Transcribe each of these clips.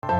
Hello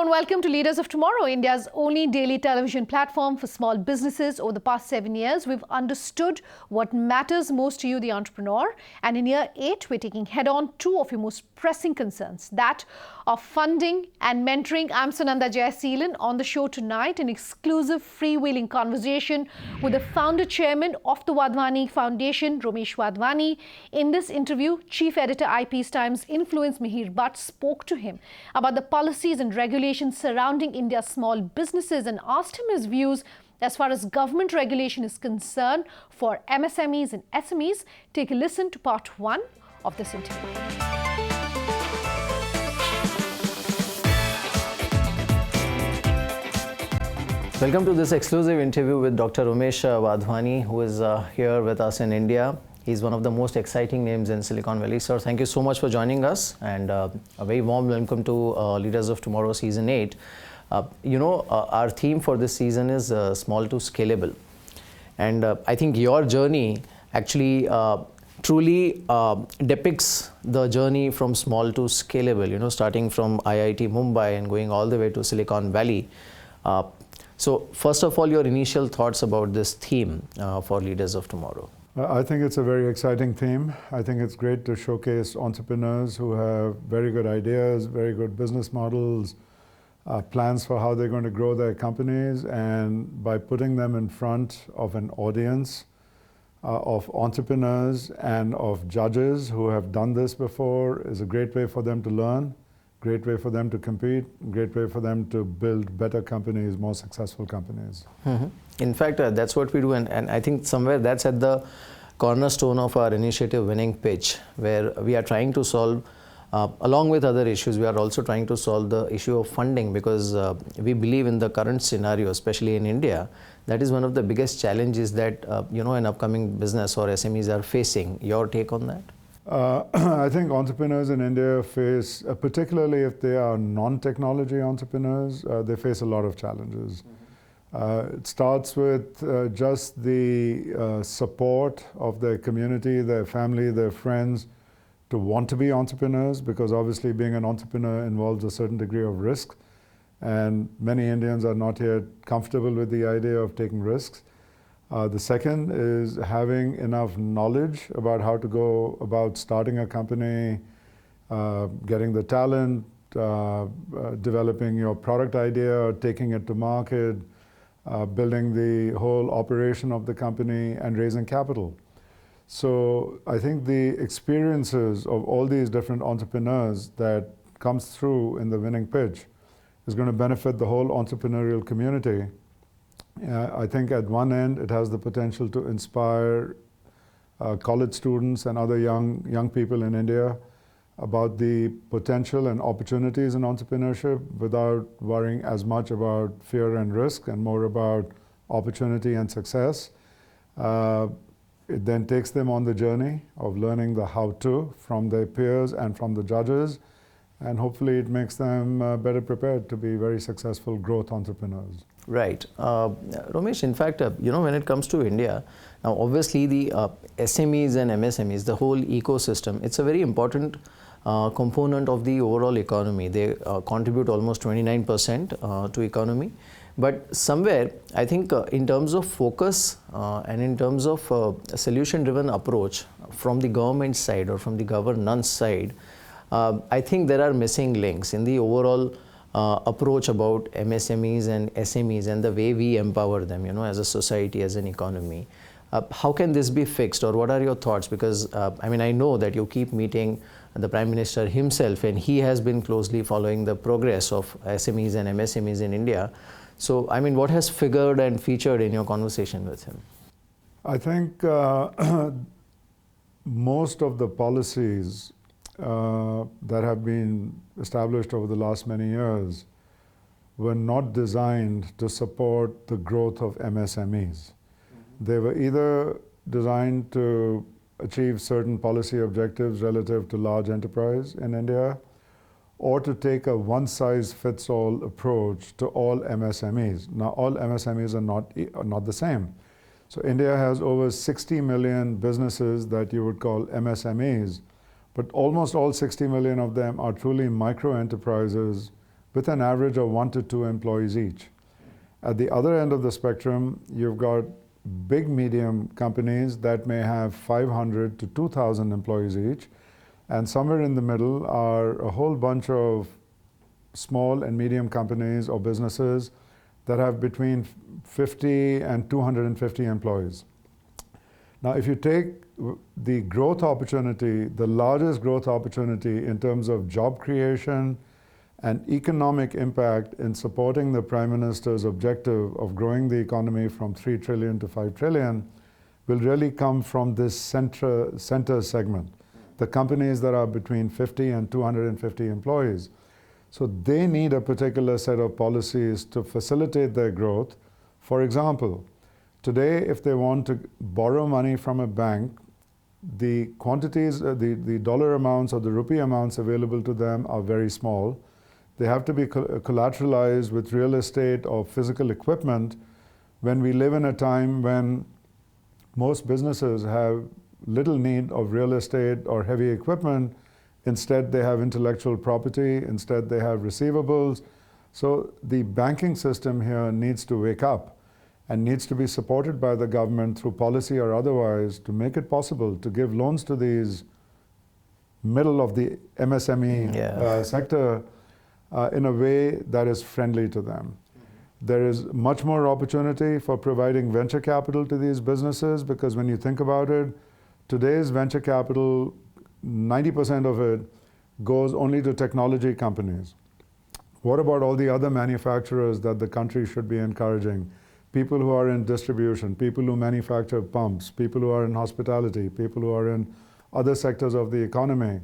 and welcome to Leaders of Tomorrow, India's only daily television platform for small businesses. Over the past 7 years, we've understood what matters most to you, the entrepreneur. And in year 8, we're taking head-on 2 of your most pressing concerns, that of funding and mentoring. I'm Sunanda Jayaseelan. On the show tonight, an exclusive freewheeling conversation with the founder-chairman of the Wadhwani Foundation, Romesh Wadhwani. In this interview, Chief Editor IP's Times Influence Mihir Bhatt spoke to him about the policies and regulations surrounding India's small businesses and asked him his views as far as government regulation is concerned for MSMEs and SMEs. Take a listen to part 1 of this interview. Welcome to this exclusive interview with Dr. Romesh Wadhwani, who is here with us in India. He's one of the most exciting names in Silicon Valley. Sir, thank you so much for joining us, and a very warm welcome to Leaders of Tomorrow Season 8. Our theme for this season is small to scalable. And I think your journey actually truly depicts the journey from small to scalable, starting from IIT Mumbai and going all the way to Silicon Valley. So first of all, your initial thoughts about this theme for Leaders of Tomorrow. I think it's a very exciting theme. I think it's great to showcase entrepreneurs who have very good ideas, very good business models, plans for how they're going to grow their companies, and by putting them in front of an audience of entrepreneurs and of judges who have done this before is a great way for them to learn, great way for them to compete, great way for them to build better companies, more successful companies. Mm-hmm. In fact, that's what we do, and I think somewhere that's at the cornerstone of our initiative Winning Pitch, where we are trying to solve, along with other issues, we are also trying to solve the issue of funding, because we believe in the current scenario, especially in India, that is one of the biggest challenges that an upcoming business or SMEs are facing. Your take on that? I think entrepreneurs in India face, particularly if they are non-technology entrepreneurs, they face a lot of challenges. It starts with just the support of their community, their family, their friends to want to be entrepreneurs, because obviously being an entrepreneur involves a certain degree of risk, and many Indians are not yet comfortable with the idea of taking risks. The second is having enough knowledge about how to go about starting a company, getting the talent, developing your product idea, taking it to market, building the whole operation of the company, and raising capital. So I think the experiences of all these different entrepreneurs that comes through in the Winning Pitch is going to benefit the whole entrepreneurial community. I think at one end it has the potential to inspire college students and other young people in India about the potential and opportunities in entrepreneurship without worrying as much about fear and risk, and more about opportunity and success. It then takes them on the journey of learning the how-to from their peers and from the judges, and hopefully it makes them better prepared to be very successful growth entrepreneurs. Right. Romesh, in fact, when it comes to India, now obviously the SMEs and MSMEs, the whole ecosystem, it's a very important component of the overall economy. They contribute almost 29% to economy. But somewhere, I think in terms of focus and in terms of a solution-driven approach from the government side or from the governance side, I think there are missing links in the overall approach about MSMEs and SMEs and the way we empower them, as a society, as an economy. How can this be fixed, or what are your thoughts? Because I know that you keep meeting the Prime Minister himself, and he has been closely following the progress of SMEs and MSMEs in India. So, what has figured and featured in your conversation with him? I think most of the policies that have been established over the last many years were not designed to support the growth of MSMEs. They were either designed to achieve certain policy objectives relative to large enterprise in India, or to take a one-size-fits-all approach to all MSMEs. Now, all MSMEs are not the same. So India has over 60 million businesses that you would call MSMEs, but almost all 60 million of them are truly micro-enterprises with an average of 1 to 2 employees each. At the other end of the spectrum, you've got big medium companies that may have 500 to 2,000 employees each, and somewhere in the middle are a whole bunch of small and medium companies or businesses that have between 50 and 250 employees. Now, if you take the growth opportunity, the largest growth opportunity in terms of job creation and economic impact in supporting the Prime Minister's objective of growing the economy from 3 trillion to 5 trillion, will really come from this center segment, the companies that are between 50 and 250 employees. So they need a particular set of policies to facilitate their growth. For example, today, if they want to borrow money from a bank, the quantities, the dollar amounts or the rupee amounts available to them are very small. They have to be collateralized with real estate or physical equipment, when we live in a time when most businesses have little need of real estate or heavy equipment. Instead, they have intellectual property. Instead, they have receivables. So the banking system here needs to wake up and needs to be supported by the government through policy or otherwise to make it possible to give loans to these middle of the MSME sector in a way that is friendly to them. There is much more opportunity for providing venture capital to these businesses, because when you think about it, today's venture capital, 90% of it goes only to technology companies. What about all the other manufacturers that the country should be encouraging? People who are in distribution, people who manufacture pumps, people who are in hospitality, people who are in other sectors of the economy.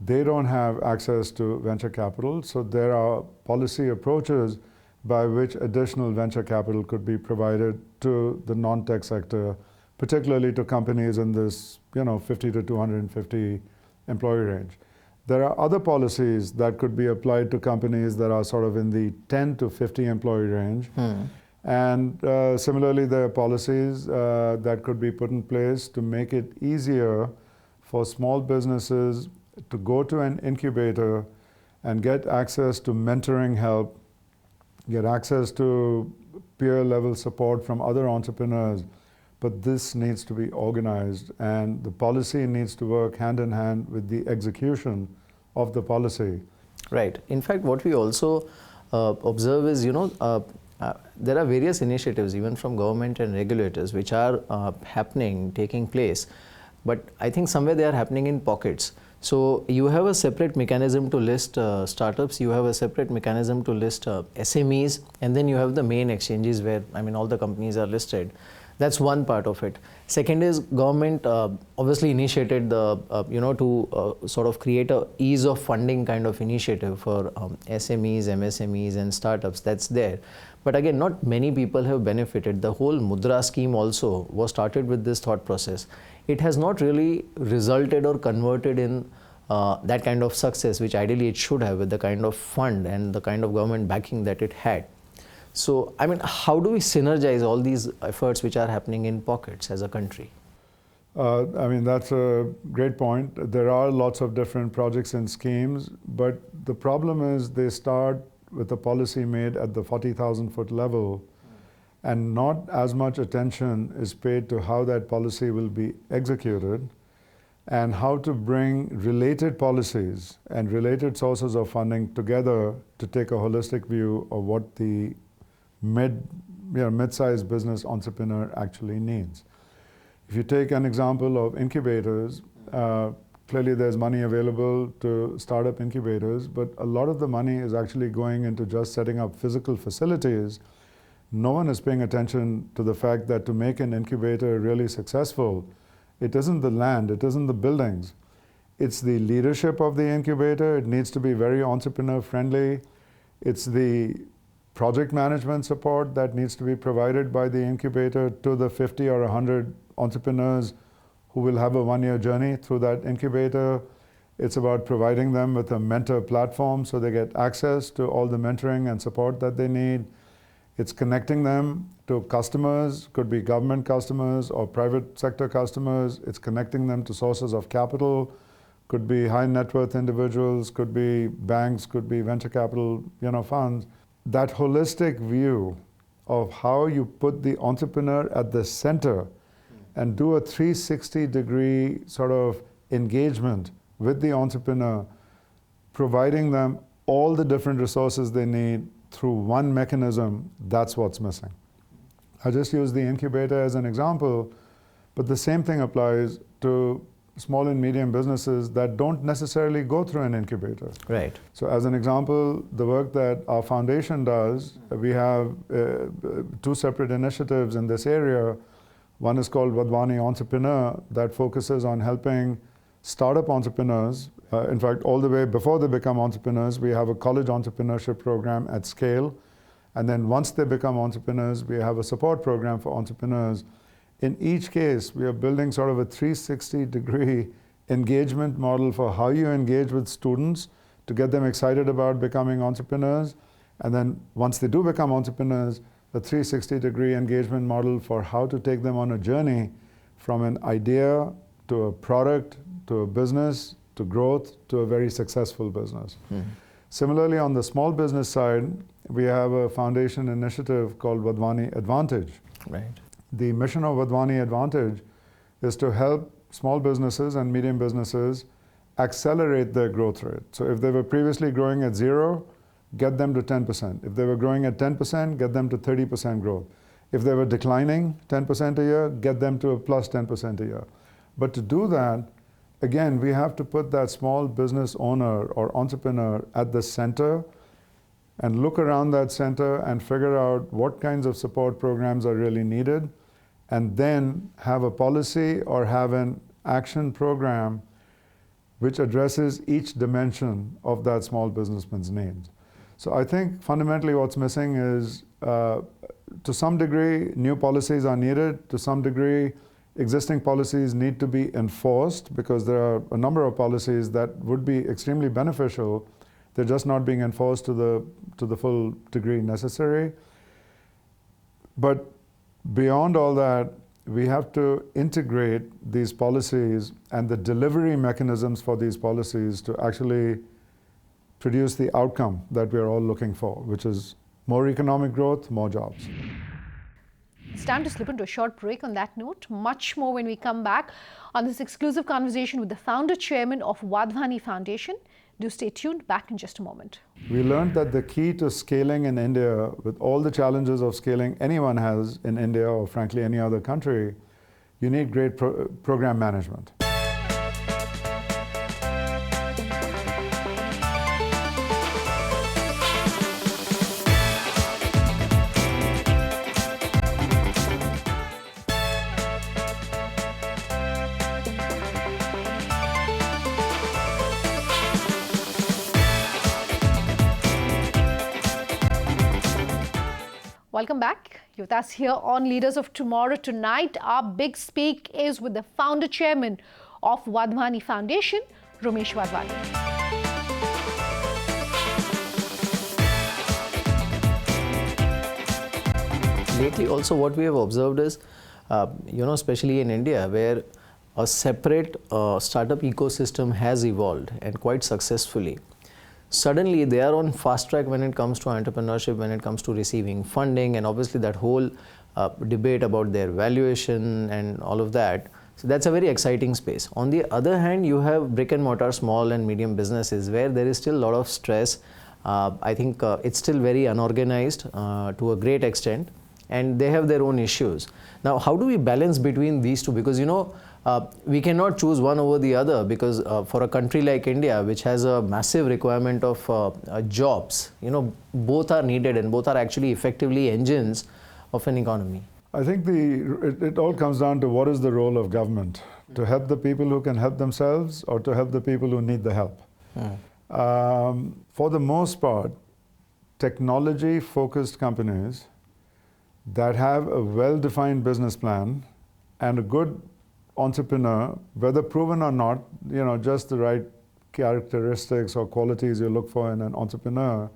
They don't have access to venture capital, so there are policy approaches by which additional venture capital could be provided to the non-tech sector, particularly to companies in this 50 to 250 employee range. There are other policies that could be applied to companies that are sort of in the 10 to 50 employee range. And similarly, there are policies that could be put in place to make it easier for small businesses to go to an incubator and get access to mentoring help, get access to peer level support from other entrepreneurs. But this needs to be organized, and the policy needs to work hand in hand with the execution of the policy. Right. In fact, what we also observe is, there are various initiatives even from government and regulators which are taking place, but I think somewhere they are happening in pockets. So you have a separate mechanism to list startups, you have a separate mechanism to list SMEs, and then you have the main exchanges where, all the companies are listed. That's one part of it. Second is government obviously initiated the, to sort of create a ease of funding kind of initiative for SMEs, MSMEs and startups. That's there. But again, not many people have benefited. The whole Mudra scheme also was started with this thought process. It has not really resulted or converted in that kind of success, which ideally it should have with the kind of fund and the kind of government backing that it had. So, how do we synergize all these efforts which are happening in pockets as a country? That's a great point. There are lots of different projects and schemes, but the problem is they start with a policy made at the 40,000-foot level, and not as much attention is paid to how that policy will be executed and how to bring related policies and related sources of funding together to take a holistic view of what the mid-sized business entrepreneur actually needs. If you take an example of incubators, clearly there's money available to start up incubators, but a lot of the money is actually going into just setting up physical facilities. No one is paying attention to the fact that to make an incubator really successful, it isn't the land, it isn't the buildings. It's the leadership of the incubator. It needs to be very entrepreneur friendly. It's the project management support that needs to be provided by the incubator to the 50 or 100 entrepreneurs who will have a one-year journey through that incubator. It's about providing them with a mentor platform so they get access to all the mentoring and support that they need. It's connecting them to customers, could be government customers or private sector customers. It's connecting them to sources of capital, could be high net worth individuals, could be banks, could be venture capital, funds. That holistic view of how you put the entrepreneur at the center and do a 360-degree sort of engagement with the entrepreneur, providing them all the different resources they need through one mechanism, that's what's missing. I just use the incubator as an example, but the same thing applies to small and medium businesses that don't necessarily go through an incubator. Right. So as an example, the work that our foundation does, we have two separate initiatives in this area. One is called Wadhwani Entrepreneur, that focuses on helping startup entrepreneurs. In fact, all the way before they become entrepreneurs, we have a college entrepreneurship program at scale. And then once they become entrepreneurs, we have a support program for entrepreneurs. In each case, we are building sort of a 360-degree engagement model for how you engage with students to get them excited about becoming entrepreneurs. And then once they do become entrepreneurs, a 360-degree engagement model for how to take them on a journey from an idea to a product, to a business, to growth, to a very successful business. Similarly, on the small business side, we have a foundation initiative called Wadhwani Advantage. Right. The mission of Wadhwani Advantage is to help small businesses and medium businesses accelerate their growth rate. So if they were previously growing at 0, get them to 10%. If they were growing at 10%, get them to 30% growth. If they were declining 10% a year, get them to a plus 10% a year. But to do that, again, we have to put that small business owner or entrepreneur at the center and look around that center and figure out what kinds of support programs are really needed, and then have a policy or have an action program which addresses each dimension of that small businessman's needs. So I think fundamentally what's missing is, to some degree, new policies are needed. To some degree, existing policies need to be enforced, because there are a number of policies that would be extremely beneficial. They're just not being enforced to the full degree necessary. But beyond all that, we have to integrate these policies and the delivery mechanisms for these policies to actually produce the outcome that we're all looking for, which is more economic growth, more jobs. It's time to slip into a short break on that note. Much more when we come back on this exclusive conversation with the founder chairman of Wadhwani Foundation. Do stay tuned. Back in just a moment. We learned that the key to scaling in India, with all the challenges of scaling anyone has in India or frankly any other country, you need great program management. Welcome back. You're with us here on Leaders of Tomorrow. Tonight, our big speak is with the founder chairman of Wadhwani Foundation, Romesh Wadhwani. Lately also what we have observed is, especially in India, where a separate startup ecosystem has evolved and quite successfully. Suddenly they are on fast track when it comes to entrepreneurship, when it comes to receiving funding, and obviously that whole debate about their valuation and all of that. So that's a very exciting space. On the other hand, you have brick and mortar small and medium businesses where there is still a lot of stress. I think it's still very unorganized to a great extent, and they have their own issues. Now, how do we balance between these two? Because we cannot choose one over the other, because for a country like India, which has a massive requirement of jobs, both are needed and both are actually effectively engines of an economy. I think it all comes down to what is the role of government, to help the people who can help themselves or to help the people who need the help. For the most part, technology-focused companies that have a well-defined business plan and a good entrepreneur, whether proven or not, just the right characteristics or qualities you look for in an entrepreneur,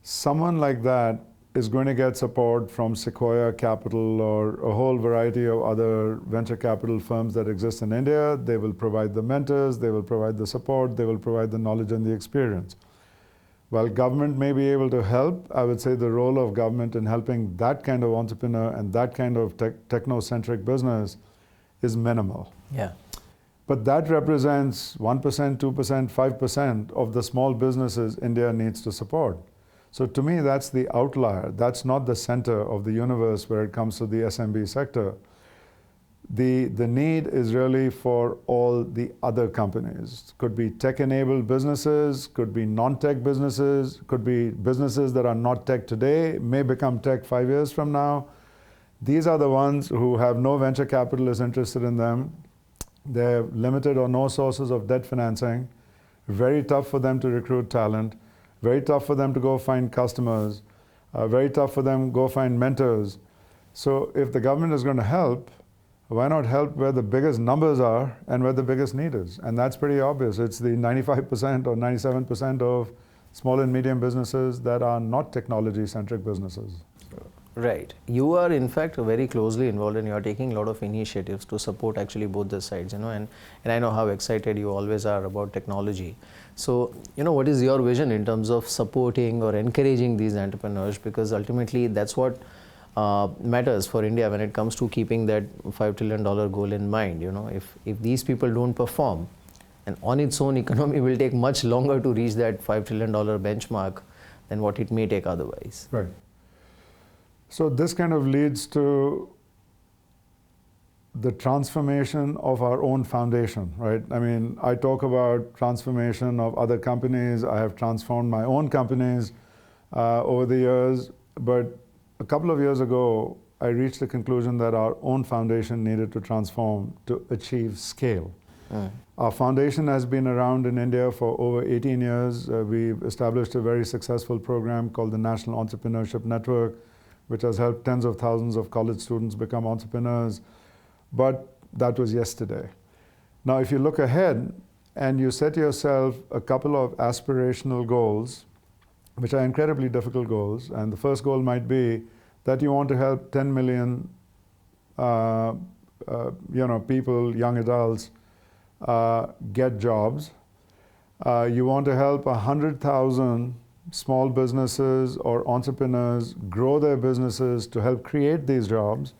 someone like that is going to get support from Sequoia Capital or a whole variety of other venture capital firms that exist in India. They will provide the mentors, they will provide the support, they will provide the knowledge and the experience. While government may be able to help, I would say the role of government in helping that kind of entrepreneur and that kind of techno-centric business is minimal. Yeah. But that represents 1%, 2%, 5% of the small businesses India needs to support. So to me, that's the outlier. That's not the center of the universe where it comes to the SMB sector. The need is really for all the other companies. Could be tech-enabled businesses, could be non-tech businesses, could be businesses that are not tech today, may become tech 5 years from now. These are the ones who have no venture capitalists interested in them. They have limited or no sources of debt financing. Very tough for them to recruit talent. Very tough for them to go find customers. Very tough for them to go find mentors. So if the government is going to help, why not help where the biggest numbers are and where the biggest need is? And that's pretty obvious. It's the 95% or 97% of small and medium businesses that are not technology-centric businesses. Right. You are in fact very closely involved and you are taking a lot of initiatives to support actually both the sides, and I know how excited you always are about technology. So, what is your vision in terms of supporting or encouraging these entrepreneurs? Because ultimately that's what matters for India when it comes to keeping that $5 trillion goal in mind. If these people don't perform, and on its own economy will take much longer to reach that $5 trillion benchmark than what it may take otherwise. Right. So this kind of leads to the transformation of our own foundation, right? I mean, I talk about transformation of other companies. I have transformed my own companies over the years, but a couple of years ago, I reached the conclusion that our own foundation needed to transform to achieve scale. Our foundation has been around in India for over 18 years. We've established a very successful program called the National Entrepreneurship Network, which has helped tens of thousands of college students become entrepreneurs. But that was yesterday. Now, if you look ahead and you set yourself a couple of aspirational goals, which are incredibly difficult goals, and the first goal might be that you want to help 10 million people, young adults, get jobs. You want to help 100,000 small businesses or entrepreneurs grow their businesses to help create these jobs.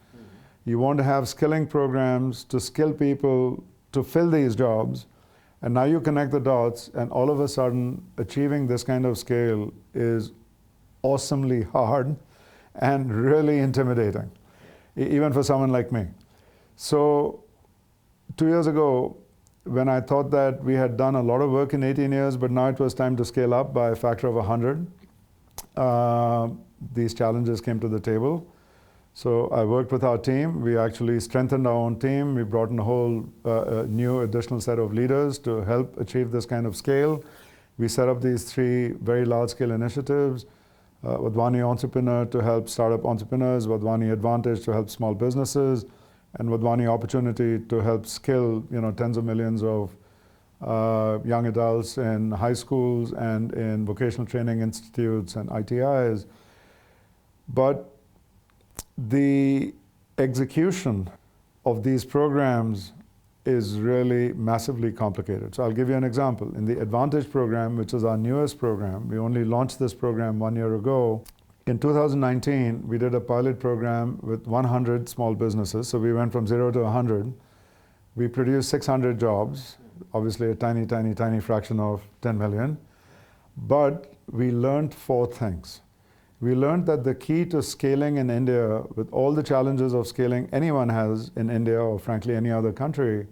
You want to have skilling programs to skill people to fill these jobs. And now you connect the dots, and all of a sudden, achieving this kind of scale is awesomely hard and really intimidating, even for someone like me. So 2 years ago, when I thought that we had done a lot of work in 18 years, but now it was time to scale up by a factor of 100, these challenges came to the table. So I worked with our team. We actually strengthened our own team. We brought in a whole new additional set of leaders to help achieve this kind of scale. We set up these 3 very large-scale initiatives. Wadhwani Entrepreneur to help startup entrepreneurs, Wadhwani Advantage to help small businesses, and Wadhwani Opportunity to help skill tens of millions of young adults in high schools and in vocational training institutes and ITIs. But the execution of these programs is really massively complicated. So I'll give you an example. In the Advantage program, which is our newest program, we only launched this program 1 year ago. In 2019, we did a pilot program with 100 small businesses. So we went from 0 to 100. We produced 600 jobs, obviously a tiny, tiny, tiny fraction of 10 million. But we learned 4 things. We learned that the key to scaling in India, with all the challenges of scaling anyone has in India or frankly any other country,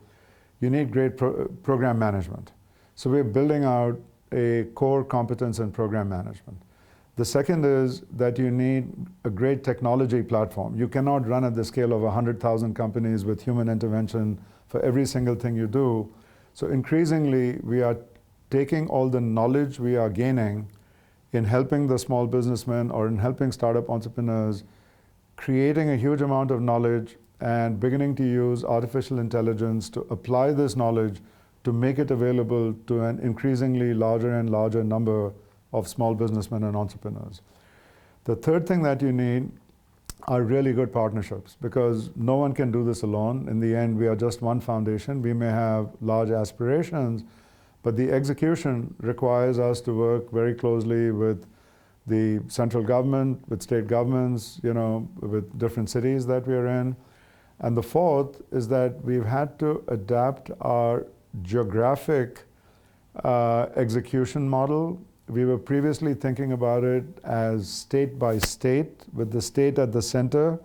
you need great program management. So we're building out a core competence in program management. The second is that you need a great technology platform. You cannot run at the scale of 100,000 companies with human intervention for every single thing you do. So increasingly, we are taking all the knowledge we are gaining in helping the small businessmen or in helping startup entrepreneurs, creating a huge amount of knowledge and beginning to use artificial intelligence to apply this knowledge to make it available to an increasingly larger and larger number of small businessmen and entrepreneurs. The third thing that you need are really good partnerships, because no one can do this alone. In the end, we are just one foundation. We may have large aspirations, but the execution requires us to work very closely with the central government, with state governments, with different cities that we are in. And the fourth is that we've had to adapt our geographic execution model. We were previously thinking about it as state by state, with the state at the center.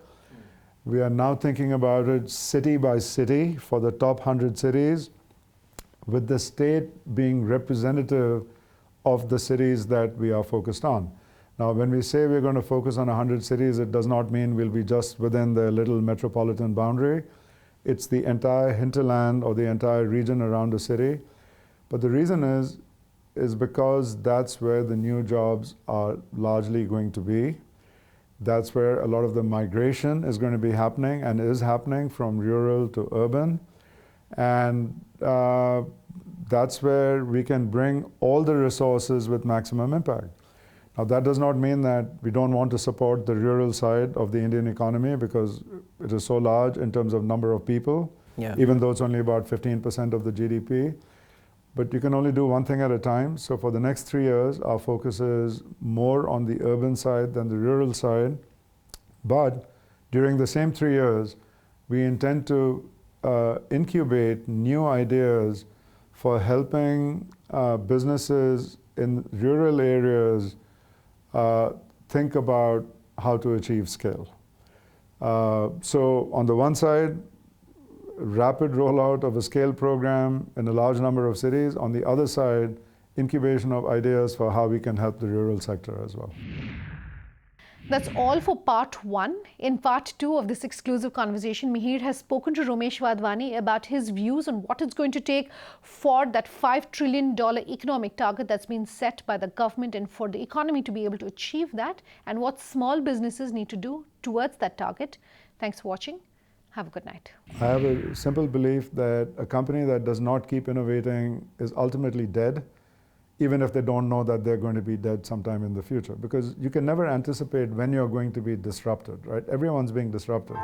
We are now thinking about it city by city for the top 100 cities, with the state being representative of the cities that we are focused on. Now, when we say we're going to focus on 100 cities, it does not mean we'll be just within the little metropolitan boundary. It's the entire hinterland or the entire region around the city. But the reason is because that's where the new jobs are largely going to be. That's where a lot of the migration is going to be happening and is happening from rural to urban. And that's where we can bring all the resources with maximum impact. Now, that does not mean that we don't want to support the rural side of the Indian economy, because it is so large in terms of number of people, even though it's only about 15% of the GDP. But you can only do one thing at a time. So for the next 3 years, our focus is more on the urban side than the rural side. But during the same 3 years, we intend to incubate new ideas for helping businesses in rural areas think about how to achieve scale. So on the one side, rapid rollout of a scale program in a large number of cities. On the other side, incubation of ideas for how we can help the rural sector as well. That's all for part one. In part two of this exclusive conversation, Mihir has spoken to Romesh Wadhwani about his views on what it's going to take for that $5 trillion economic target that's been set by the government, and for the economy to be able to achieve that, and what small businesses need to do towards that target. Thanks for watching. Have a good night. I have a simple belief that a company that does not keep innovating is ultimately dead, even if they don't know that they're going to be dead sometime in the future. Because you can never anticipate when you're going to be disrupted, right? Everyone's being disrupted.